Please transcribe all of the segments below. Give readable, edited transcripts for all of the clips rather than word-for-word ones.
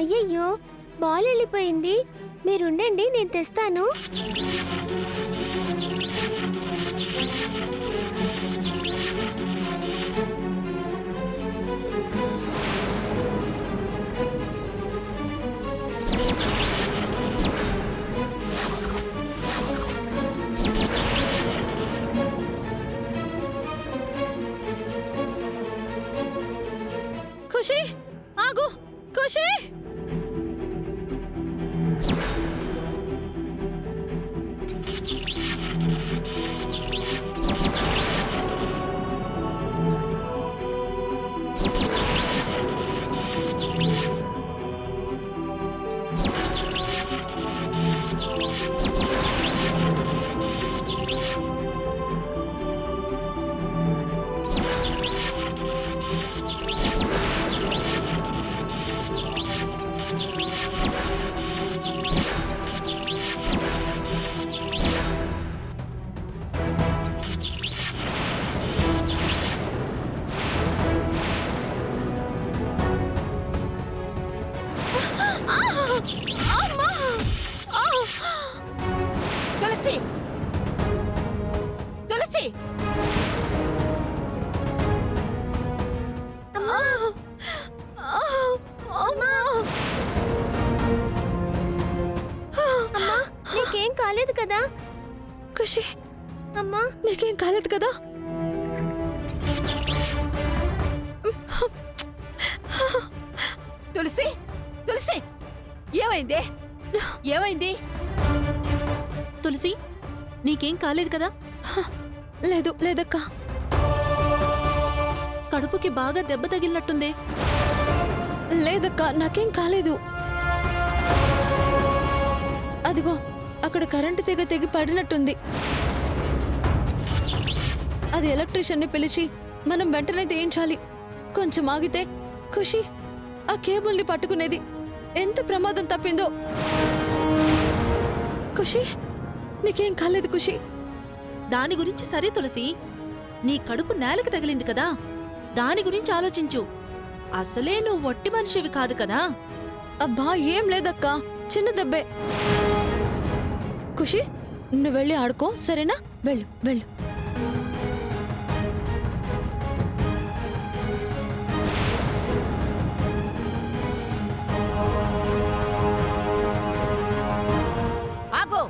అయ్యయ్యో, బాల్ వెళ్ళిపోయింది. మీరుండండి, నేను తెస్తాను. ఖుషి, ఆగు! ఖుషి! తులసి, తులసి! అమ్మా, నీకేం కాలేదు కదా? ఖుషి, అమ్మా, నీకేం కాలేదు కదా? తులసి, తులసి! ఏమైంది? ఏమైంది? తులసి, నీకేం కాలేదు కదా? లేదు, లేదక్కా. కడుపుకి బాగా దెబ్బ తగిలినట్టుందే. లేదక్కా, నాకేం కాలేదు. అదిగో అక్కడ కరెంటు తీగ తెగి పడినట్టుంది. అది ఎలక్ట్రీషియన్ని పిలిచి మనం వెంటనే తీయించాలి. కొంచెం ఆగితే ఖుషి ఆ కేబుల్ని పట్టుకునేది. ఎంత ప్రమాదం తప్పిందో. ఖుషి, నీకేం కాలేదు ఖుషి. దాని గురించి సరే తులసి, నీ కడుపు నేలకు తగిలింది కదా, దాని గురించి ఆలోచించు. అసలే నువ్వు ఒట్టి మనిషివి కాదు కదా. అబ్బా, ఏం లేదక్కా, చిన్న దెబ్బే. ఖుషి, నువ్వు వెళ్ళి ఆడుకో, సరేనా? వెళ్ళు, వెళ్ళు. ఆగు!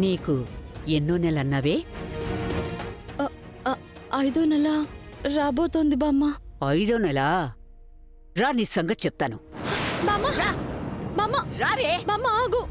నీకు ఎన్నో నెలన్నవే? 5వ నెల రాబోతోంది బామ్మ. 5వ నెల? రా, నీ సంగతి చెప్తాను. బామ్మ, రా, బామ్మ, రావే! బామ్మ ఆగు.